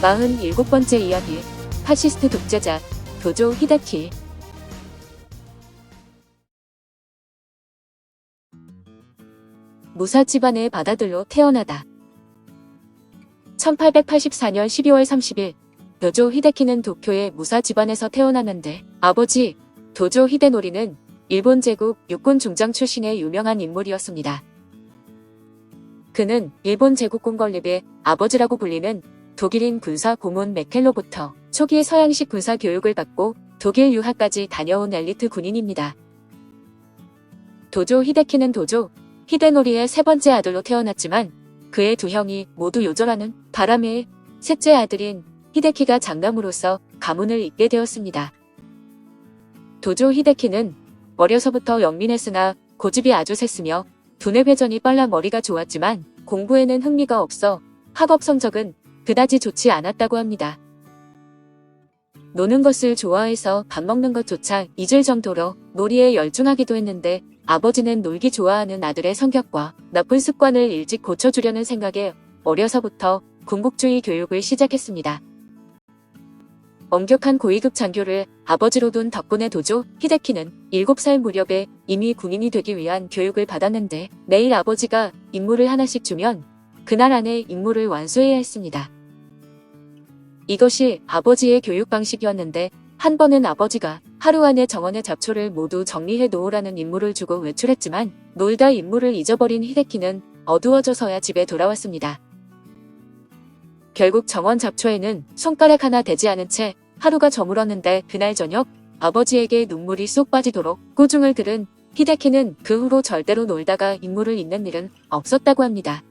47번째 이야기. 파시스트 독재자 도조 히데키. 무사 집안의 바다들로 태어나다. 1884년 12월 30일 도조 히데키는 도쿄의 무사 집안에서 태어났는데, 아버지 도조 히데노리는 일본 제국 육군 중장 출신의 유명한 인물이었습니다. 그는 일본 제국군 건립의 아버지라고 불리는 독일인 군사 고문 메켈로부터 초기 서양식 군사 교육을 받고 독일 유학까지 다녀온 엘리트 군인입니다. 도조 히데키는 도조 히데노리의 세 번째 아들로 태어났지만, 그의 두 형이 모두 요절하는 바람에 셋째 아들인 히데키가 장남으로서 가문을 잇게 되었습니다. 도조 히데키는 어려서부터 영민했으나 고집이 아주 셌으며 두뇌 회전이 빨라 머리가 좋았지만 공부에는 흥미가 없어 학업 성적은 그다지 좋지 않았다고 합니다. 노는 것을 좋아해서 밥 먹는 것조차 잊을 정도로 놀이에 열중하기도 했는데, 아버지는 놀기 좋아하는 아들의 성격과 나쁜 습관을 일찍 고쳐주려는 생각에 어려서부터 군국주의 교육을 시작했습니다. 엄격한 고위급 장교를 아버지로 둔 덕분에 도조 히데키는 7살 무렵에 이미 군인이 되기 위한 교육을 받았는데, 매일 아버지가 임무를 하나씩 주면 그날 안에 임무를 완수해야 했습니다. 이것이 아버지의 교육 방식이었는데, 한 번은 아버지가 하루 안에 정원의 잡초를 모두 정리해 놓으라는 임무를 주고 외출했지만 놀다 임무를 잊어버린 히데키는 어두워져서야 집에 돌아왔습니다. 결국 정원 잡초에는 손가락 하나 대지 않은 채 하루가 저물었는데, 그날 저녁 아버지에게 눈물이 쏙 빠지도록 꾸중을 들은 히데키는 그 후로 절대로 놀다가 임무를 잊는 일은 없었다고 합니다.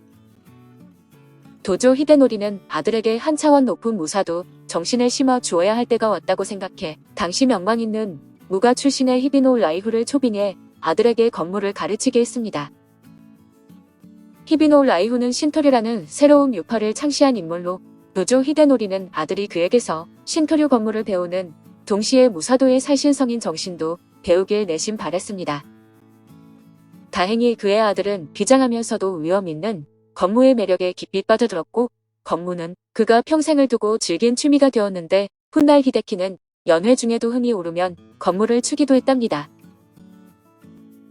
도조 히데노리는 아들에게 한 차원 높은 무사도 정신을 심어 주어야 할 때가 왔다고 생각해 당시 명망 있는 무가 출신의 히비노 라이후를 초빙해 아들에게 건물을 가르치게 했습니다. 히비노 라이후는 신토류라는 새로운 유파를 창시한 인물로, 도조 히데노리는 아들이 그에게서 신토류 건물을 배우는 동시에 무사도의 살신성인 정신도 배우길 내심 바랬습니다. 다행히 그의 아들은 비장하면서도 위험 있는 건무의 매력에 깊이 빠져들었고, 건무는 그가 평생을 두고 즐긴 취미가 되었는데, 훗날 히데키는 연회 중에도 흥이 오르면 건무를 추기도 했답니다.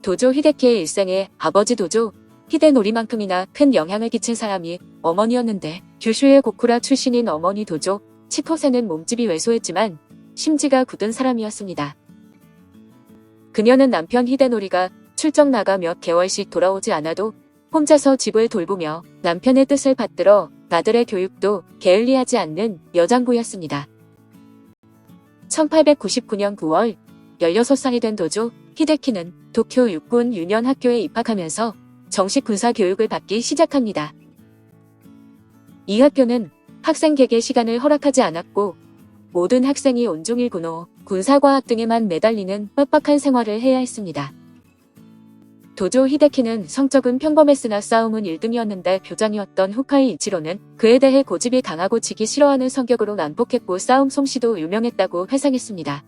도조 히데키의 일생에 아버지 도조 히데노리만큼이나 큰 영향을 끼친 사람이 어머니였는데, 규슈의 고쿠라 출신인 어머니 도조 치코세는 몸집이 왜소했지만 심지가 굳은 사람이었습니다. 그녀는 남편 히데노리가 출정 나가 몇 개월씩 돌아오지 않아도 혼자서 집을 돌보며 남편의 뜻을 받들어 아들의 교육도 게을리하지 않는 여장부였습니다. 1899년 9월 16살이 된 도조 히데키는 도쿄 육군 유년 학교에 입학하면서 정식 군사 교육을 받기 시작합니다. 이 학교는 학생 개개 시간을 허락하지 않았고, 모든 학생이 온종일 군호, 군사과학 등에만 매달리는 빡빡한 생활을 해야 했습니다. 도조 히데키는 성적은 평범했으나 싸움은 1등이었는데, 교장이었던 후카이 이치로는 그에 대해 고집이 강하고 지기 싫어하는 성격으로 난폭했고 싸움 솜씨도 유명했다고 회상했습니다.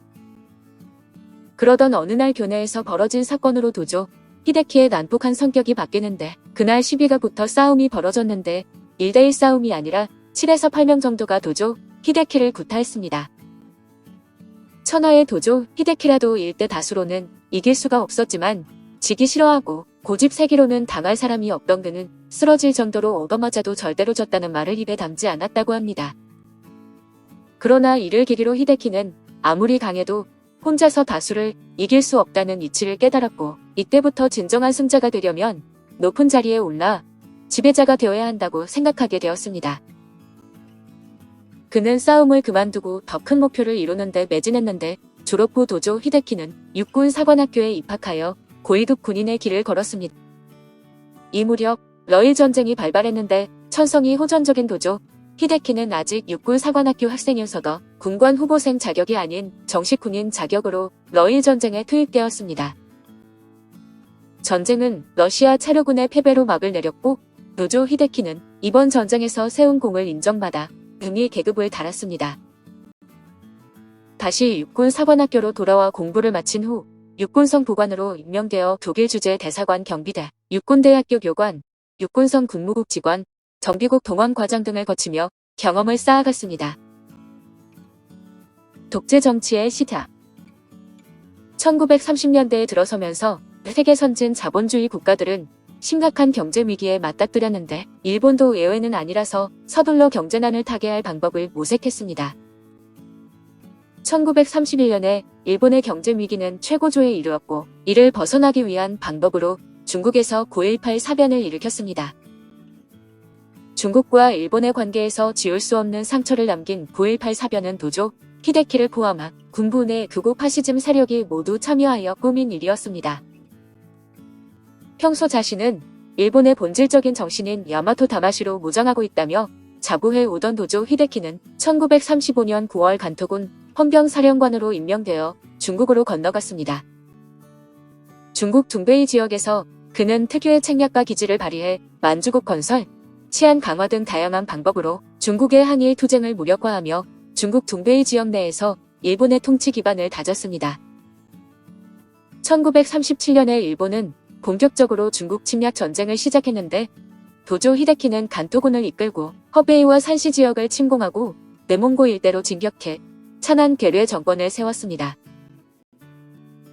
그러던 어느 날 교내에서 벌어진 사건으로 도조 히데키의 난폭한 성격이 바뀌는데, 그날 시비가 붙어 싸움이 벌어졌는데 1대1 싸움이 아니라 7에서 8명 정도가 도조 히데키를 구타했습니다. 천하의 도조 히데키라도 1대 다수로는 이길 수가 없었지만, 지기 싫어하고 고집 세기로는 당할 사람이 없던 그는 쓰러질 정도로 얻어맞아도 절대로 졌다는 말을 입에 담지 않았다고 합니다. 그러나 이를 계기로 히데키는 아무리 강해도 혼자서 다수를 이길 수 없다는 이치를 깨달았고, 이때부터 진정한 승자가 되려면 높은 자리에 올라 지배자가 되어야 한다고 생각하게 되었습니다. 그는 싸움을 그만두고 더 큰 목표를 이루는 데 매진했는데, 졸업 후 도조 히데키는 육군 사관학교에 입학하여 고위급 군인의 길을 걸었습니다. 이 무렵 러일 전쟁이 발발했는데, 천성이 호전적인 도조 히데키는 아직 육군 사관학교 학생이어서도 군관 후보생 자격이 아닌 정식 군인 자격으로 러일 전쟁에 투입되었습니다. 전쟁은 러시아 차료군의 패배로 막을 내렸고, 도조 히데키는 이번 전쟁에서 세운功을 인정받아 등위 계급을 달았습니다. 다시 육군 사관학교로 돌아와 공부를 마친 후 육군성 부관으로 임명되어 독일 주재 대사관 경비대, 육군대학교 교관, 육군성 군무국 직원, 정비국 동원 과정 등을 거치며 경험을 쌓아갔습니다. 독재 정치의 시작. 1930년대에 들어서면서 세계 선진 자본주의 국가들은 심각한 경제 위기에 맞닥뜨렸는데 일본도 예외는 아니라서 서둘러 경제난을 타개할 방법을 모색했습니다. 1931년에 일본의 경제 위기는 최고조에 이르렀고 이를 벗어나기 위한 방법으로 중국에서 9.18 사변을 일으켰습니다. 중국과 일본의 관계에서 지울 수 없는 상처를 남긴 9.18 사변은 도조 히데키를 포함한 군부 내 극우 파시즘 세력이 모두 참여하여 꾸민 일이었습니다. 평소 자신은 일본의 본질적인 정신인 야마토 다마시로 무장하고 있다며 자부해 오던 도조 히데키는 1935년 9월 간토군 헌병사령관으로 임명되어 중국으로 건너갔습니다. 중국 둥베이 지역에서 그는 특유의 책략과 기지를 발휘해 만주국 건설, 치안 강화 등 다양한 방법으로 중국의 항일 투쟁을 무력화하며 중국 둥베이 지역 내에서 일본의 통치 기반을 다졌습니다. 1937년에 일본은 본격적으로 중국 침략 전쟁을 시작했는데 도조 히데키는 간토군을 이끌고 허베이와 산시 지역을 침공하고 내몽고 일대로 진격해 찬안 괴뢰 정권을 세웠습니다.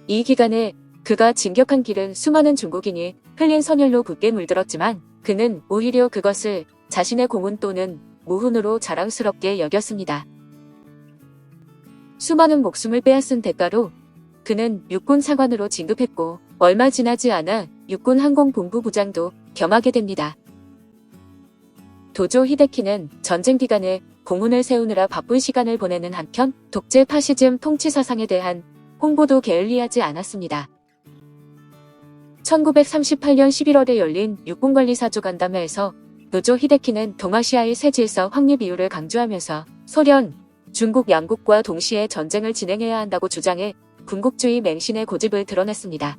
이 기간에 그가 진격한 길은 수많은 중국인이 흘린 선율로 붓게 물들었지만 그는 오히려 그것을 자신의 공훈 또는 무훈으로 자랑스럽게 여겼습니다. 수많은 목숨을 빼앗은 대가로 그는 육군 사관으로 진급했고 얼마 지나지 않아 육군 항공본부 부장도 겸하게 됩니다. 도조 히데키는 전쟁 기간에 공훈을 세우느라 바쁜 시간을 보내는 한편 독재 파시즘 통치 사상에 대한 홍보도 게을리하지 않았습니다. 1938년 11월에 열린 육군관리사조 간담회에서 도조 히데키는 동아시아의 새 질서 확립 이유를 강조하면서 소련, 중국 양국과 동시에 전쟁을 진행해야 한다고 주장해 군국주의 맹신의 고집을 드러냈습니다.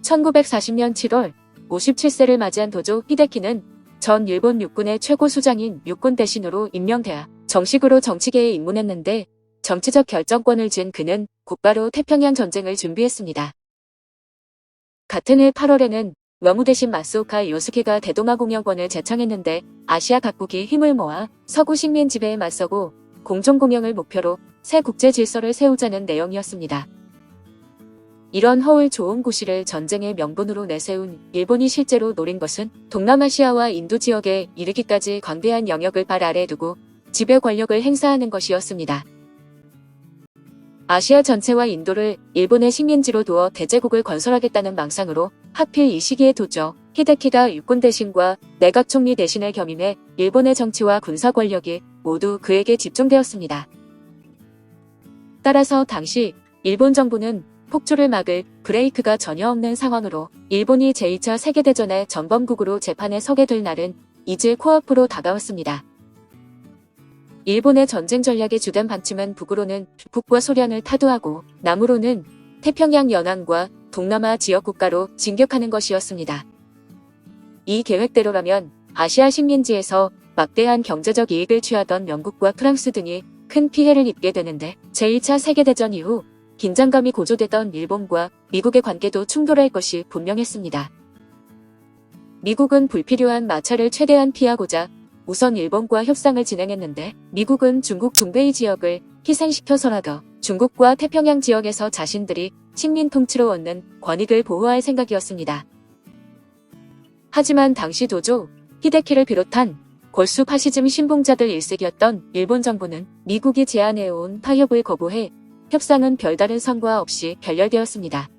1940년 7월 57세를 맞이한 도조 히데키는 전 일본 육군의 최고 수장인 육군 대신으로 임명되어 정식으로 정치계에 입문했는데 정치적 결정권을 쥔 그는 곧바로 태평양 전쟁을 준비했습니다. 같은 해 8월에는 러무 대신 마스오카 요스케가 대동아 공영권을 제청했는데 아시아 각국이 힘을 모아 서구 식민 지배에 맞서고 공정공영을 목표로 새 국제 질서를 세우자는 내용이었습니다. 이런 허울 좋은 고시를 전쟁의 명분으로 내세운 일본이 실제로 노린 것은 동남아시아와 인도 지역에 이르기까지 광대한 영역을 발 아래에 두고 지배 권력을 행사하는 것이었습니다. 아시아 전체와 인도를 일본의 식민지로 두어 대제국을 건설하겠다는 망상으로 하필 이 시기에 도조 히데키가 육군 대신과 내각 총리 대신을 겸임해 일본의 정치와 군사 권력이 모두 그에게 집중되었습니다. 따라서 당시 일본 정부는 폭주를 막을 브레이크가 전혀 없는 상황으로 일본이 제2차 세계대전의 전범국으로 재판에 서게 될 날은 이제 코앞으로 다가왔습니다. 일본의 전쟁 전략의 주된 방침은 북으로는 북과 소련을 타도하고 남으로는 태평양 연안과 동남아 지역 국가로 진격하는 것이었습니다. 이 계획대로라면 아시아 식민지에서 막대한 경제적 이익을 취하던 영국과 프랑스 등이 큰 피해를 입게 되는데 제2차 세계대전 이후 긴장감이 고조되던 일본과 미국의 관계도 충돌할 것이 분명했습니다. 미국은 불필요한 마찰을 최대한 피하고자 우선 일본과 협상을 진행했는데 미국은 중국 둥베이 지역을 희생시켜서라도 중국과 태평양 지역에서 자신들이 식민 통치로 얻는 권익을 보호할 생각이었습니다. 하지만 당시 도조 히데키를 비롯한 골수 파시즘 신봉자들 일색이었던 일본 정부는 미국이 제안해온 타협을 거부해 협상은 별다른 성과 없이 결렬되었습니다.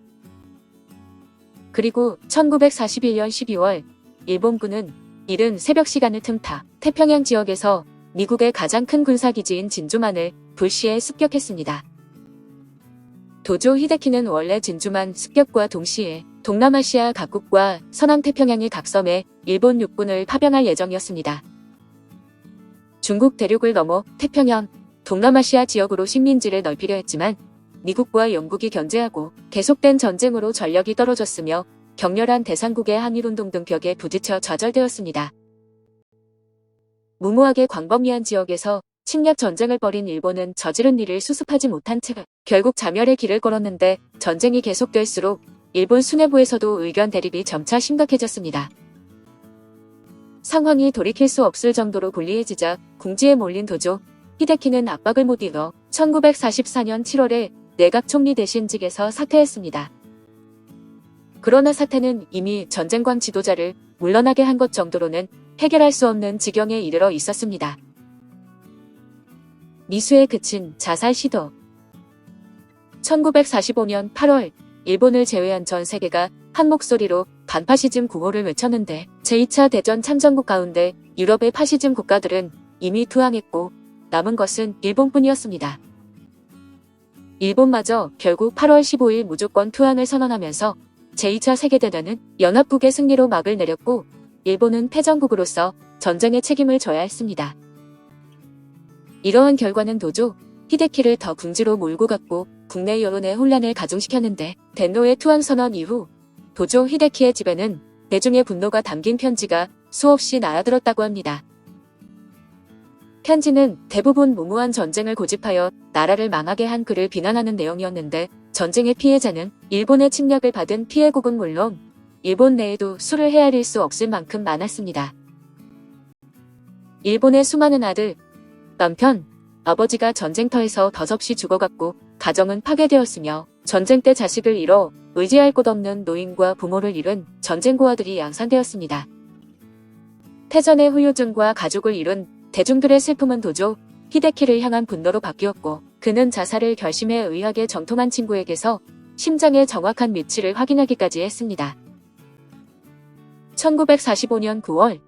그리고 1941년 12월 일본군은 이른 새벽 시간을 틈타 태평양 지역에서 미국의 가장 큰 군사기지인 진주만을 불시에 습격했습니다. 도조 히데키는 원래 진주만 습격과 동시에 동남아시아 각국과 서남태평양의 각섬에 일본 육군을 파병할 예정이었습니다. 중국 대륙을 넘어 태평양, 동남아시아 지역으로 식민지를 넓히려 했지만 미국과 영국이 견제하고 계속된 전쟁으로 전력이 떨어졌으며 격렬한 대상국의 항일운동 등 벽에 부딪혀 좌절되었습니다. 무모하게 광범위한 지역에서 침략 전쟁을 벌인 일본은 저지른 일을 수습하지 못한 채 결국 자멸의 길을 걸었는데 전쟁이 계속될수록 일본 수뇌부에서도 의견 대립이 점차 심각해졌습니다. 상황이 돌이킬 수 없을 정도로 불리해지자 궁지에 몰린 도조 히데키는 압박을 못 이겨 1944년 7월에 내각 총리 대신직에서 사퇴했습니다. 그러나 사태는 이미 전쟁광 지도자를 물러나게 한 것 정도로는 해결할 수 없는 지경에 이르러 있었습니다. 미수에 그친 자살 시도. 1945년 8월 일본을 제외한 전 세계가 한 목소리로 반파시즘 구호를 외쳤는데 제2차 대전 참전국 가운데 유럽의 파시즘 국가들은 이미 투항했고 남은 것은 일본뿐이었습니다. 일본마저 결국 8월 15일 무조건 투항을 선언하면서 제2차 세계대전은 연합국의 승리로 막을 내렸고 일본은 패전국으로서 전쟁의 책임을 져야 했습니다. 이러한 결과는 도조 히데키를 더 궁지로 몰고 갔고 국내 여론의 혼란을 가중시켰는데 덴노의 투항 선언 이후 도조 히데키의 집에는 대중의 분노가 담긴 편지가 수없이 나아들었다고 합니다. 편지는 대부분 무모한 전쟁을 고집하여 나라를 망하게 한 그를 비난하는 내용이었는데 전쟁의 피해자는 일본의 침략을 받은 피해국은 물론 일본 내에도 수를 헤아릴 수 없을 만큼 많았습니다. 일본의 수많은 아들, 남편, 아버지가 전쟁터에서 덧없이 죽어갔고 가정은 파괴되었으며 전쟁 때 자식을 잃어 의지할 곳 없는 노인과 부모를 잃은 전쟁고아들이 양산되었습니다. 패전의 후유증과 가족을 잃은 대중들의 슬픔은 도조 히데키를 향한 분노로 바뀌었고 그는 자살을 결심해 의학에 정통한 친구에게서 심장의 정확한 위치를 확인하기까지 했습니다. 1945년 9월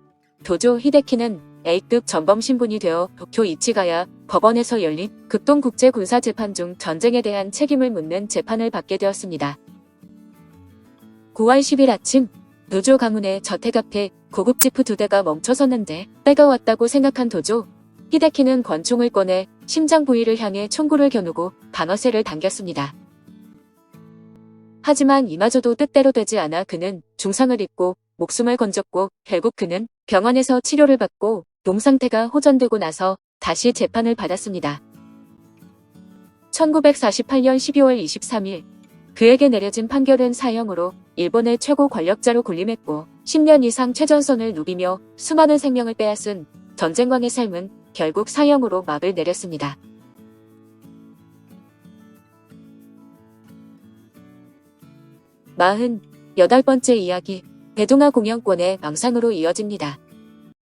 도조 히데키는 A급 전범 신분이 되어 도쿄 이치가야 법원에서 열린 극동국제군사재판 중 전쟁에 대한 책임을 묻는 재판을 받게 되었습니다. 9월 10일 아침 도조 가문의 저택 앞에 고급 지프 2대가 멈춰섰는데 때가 왔다고 생각한 도조 히데키는 권총을 꺼내 심장 부위를 향해 총구를 겨누고 방어쇠를 당겼습니다. 하지만 이마저도 뜻대로 되지 않아 그는 중상을 입고 목숨을 건졌고 결국 그는 병원에서 치료를 받고 몸 상태가 호전되고 나서 다시 재판을 받았습니다. 1948년 12월 23일 그에게 내려진 판결은 사형으로 일본의 최고 권력자로 군림했고 10년 이상 최전선을 누비며 수많은 생명을 빼앗은 전쟁광의 삶은 결국 사형으로 막을 내렸습니다. 48번째 이야기 대동아 공영권의 망상으로 이어집니다.